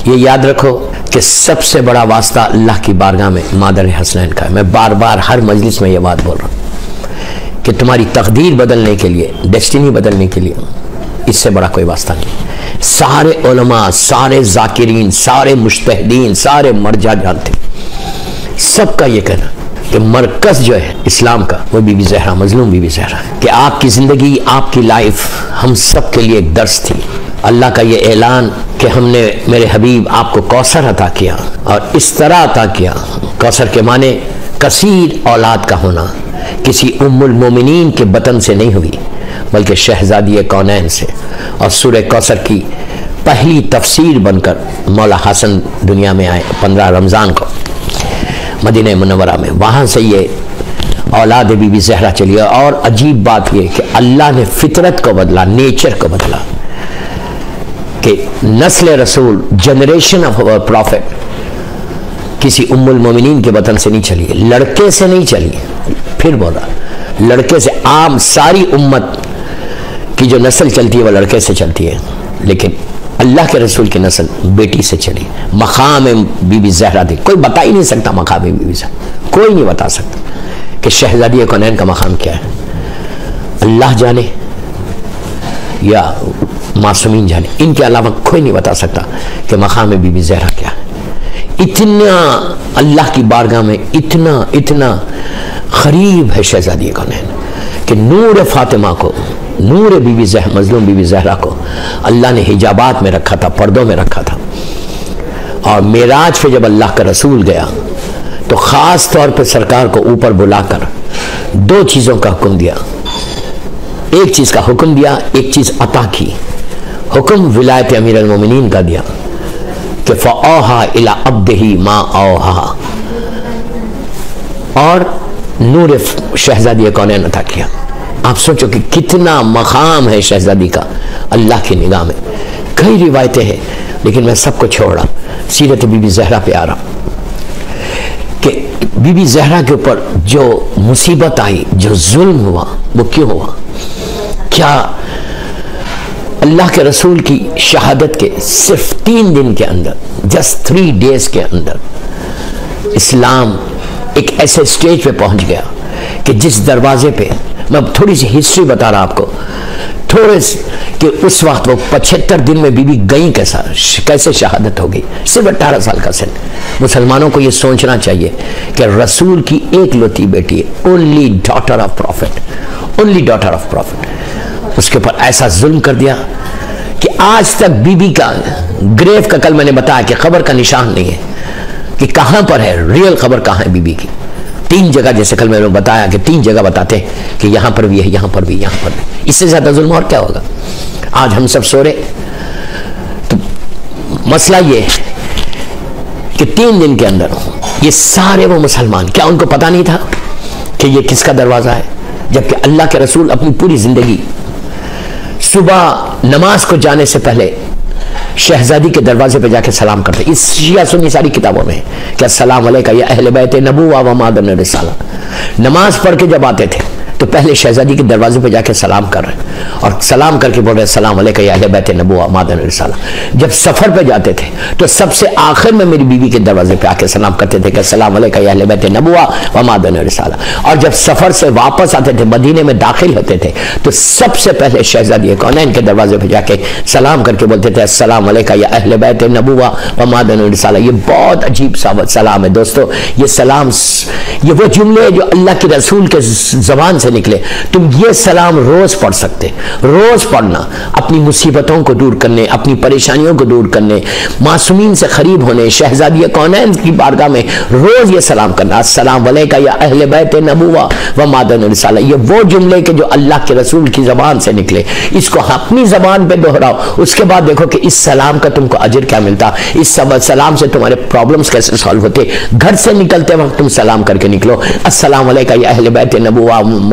یہ یاد رکھو کہ سب سے بڑا واسطہ اللہ کی بارگاہ میں مادر حسنین کا ہے. میں بار بار ہر مجلس میں یہ بات بول رہا ہوں کہ تمہاری تقدیر بدلنے کے لیے، ڈیسٹینی بدلنے کے لیے اس سے بڑا کوئی واسطہ نہیں. سارے علماء، سارے ذاکرین، سارے مجتہدین، سارے مرجع جانتے، سب کا یہ کہنا کہ مرکز جو ہے اسلام کا وہ بی بی زہرا، مظلوم بی بی زہرا ہے. کہ آپ کی زندگی، آپ کی لائف ہم سب کے لیے ایک درس تھی. اللہ کا یہ اعلان کہ ہم نے میرے حبیب آپ کو کوثر عطا کیا، اور اس طرح عطا کیا. کوثر کے معنی کثیر اولاد کا ہونا، کسی ام المومنین کے بطن سے نہیں ہوئی بلکہ شہزادی کونین سے. اور سورہ کوثر کی پہلی تفسیر بن کر مولا حسن دنیا میں آئے 15 رمضان کو مدینہ منورہ میں. وہاں سے یہ اولاد بی بی زہرا چلی. اور عجیب بات یہ کہ اللہ نے فطرت کو بدلا، نیچر کو بدلا، کہ نسل رسول، جنریشن آف اور پروفٹ کسی ام المومنین کے بطن سے نہیں چلی، لڑکے سے نہیں چلی. پھر بول رہا لڑکے سے، عام ساری امت کی جو نسل چلتی ہے وہ لڑکے سے چلتی ہے، لیکن اللہ کے رسول کی نسل بیٹی سے چلی. مقام بی بی زہرا تھی، کوئی بتا ہی نہیں سکتا مقام بی بی زہرا، کوئی نہیں بتا سکتا کہ شہزادی کونین کا مقام کیا ہے. اللہ جانے یا معصومین جانے، ان کے علاوہ کوئی نہیں بتا سکتا کہ مقام بی بی زہرا کیا ہے. اتنا اللہ کی بارگاہ میں اتنا قریب ہے شہزادی کونین کہ نور فاطمہ کو، نور بی بی زہرا، مظلوم بی بی زہرا کو اللہ نے حجابات میں رکھا تھا، پردوں میں رکھا تھا. اور معراج پہ جب اللہ کا رسول گیا تو خاص طور پہ سرکار کو اوپر بلا کر 2 چیزوں کا حکم دیا. ایک چیز کا حکم دیا، ایک چیز عطا کی. حکم ولایت امیر المومنین کا دیا کہ فَأَوْحَىٰ إِلَىٰ عَبْدِهِ مَا أَوْحَىٰ، اور نور شہزادی کونین عطا کیا. آپ سوچو کہ کتنا مقام ہے شہزادی کا اللہ کی نگاہ میں. کئی روایتیں ہیں لیکن میں سب کو چھوڑ رہا، سیرت بی بی زہرا پہ آ رہا کہ بی بی زہرا کے اوپر جو مصیبت آئی، جو ظلم ہوا، وہ کیوں ہوا؟ کیا اللہ کے رسول کی شہادت کے صرف 3 دن کے اندر، جسٹ 3 days کے اندر، اسلام ایک ایسے سٹیج پہ پہنچ گیا کہ جس دروازے پہ، میں تھوڑی سی ہسٹری بتا رہا آپ کو تھوڑے سے، کہ اس وقت وہ 75 دن میں بی بی گئیں کیسے شہادت ہوگی، صرف 18 سال کا سن. مسلمانوں کو یہ سوچنا چاہیے کہ رسول کی ایک لوتی بیٹی ہے، only daughter of prophet, only daughter of prophet, اس کے اوپر ایسا ظلم کر دیا کہ آج تک بی بی کا گریو کا، کل میں نے بتایا کہ قبر کا نشان نہیں ہے کہ کہاں پر ہے، ریئل قبر کہاں ہے بی بی کی. 3 جگہ، جیسے کل میں نے بتایا کہ 3 جگہ بتاتے ہیں کہ یہاں پر بھی ہے، یہاں پر بھی، یہاں پر بھی. اس سے زیادہ ظلم اور کیا ہوگا؟ آج ہم سب سو رہے. تو مسئلہ یہ ہے کہ 3 دن کے اندر یہ سارے وہ مسلمان، کیا ان کو پتا نہیں تھا کہ یہ کس کا دروازہ ہے؟ جبکہ اللہ کے رسول اپنی پوری زندگی صبح نماز کو جانے سے پہلے شہزادی کے دروازے پہ جا کے سلام کرتے. اس شیعہ سنی ساری کتابوں میں کہ السلام علیکہ یا اہل بیت نبوہ و مادن رسالہ. نماز پڑھ کے جب آتے تھے تو پہلے شہزادی کے دروازے پہ جا کے سلام کر رہے ہیں، اور سلام کر کے بول رہے ہیں السلام علیکہ یا اہل بیت نبوہ مادن رسالہ. جب سفر پہ جاتے تھے تو سب سے آخر میں میری بیوی کے دروازے پہ آ کے سلام کرتے تھے کہ السلام علیکہ یا اہل بیت نبوہ و مادن رسالہ. اور جب سفر سے واپس آتے تھے، مدینے میں داخل ہوتے تھے، تو سب سے پہلے شہزادی کونین کے دروازے پہ جا کے سلام کر کے بولتے تھے السلام علیکہ یا اہل بیت نبوہ و مادن رسالہ. یہ بہت عجیب سلام ہے دوستو. یہ سلام، یہ وہ جملے جو اللہ کے رسول کے زبان سے نکلے. تم یہ سلام روز پڑھ سکتے، روز پڑھنا، اپنی مصیبتوں کو دور کرنے، اپنی پریشانیوں کو دور کرنے، معصومین سے قریب ہونے، شہزادی کونین کی بارگاہ میں روز یہ سلام کرنا السلام علیکہ یا اہل بیت نبوہ و مادن رسالہ. یہ وہ جملے کہ جو اللہ کے رسول کی زبان سے نکلے، اس کو اپنی زبان پہ دہراؤ. اس کے بعد دیکھو کہ اس سلام کا تم کو اجر کیا ملتا. اس سلام سے تمہارے پرابلمز کیسے سالو ہوتے. گھر سے نکلتے وقت تم سلام کر کے نکلو السلام علیکہ یا اہل بیت نبوہ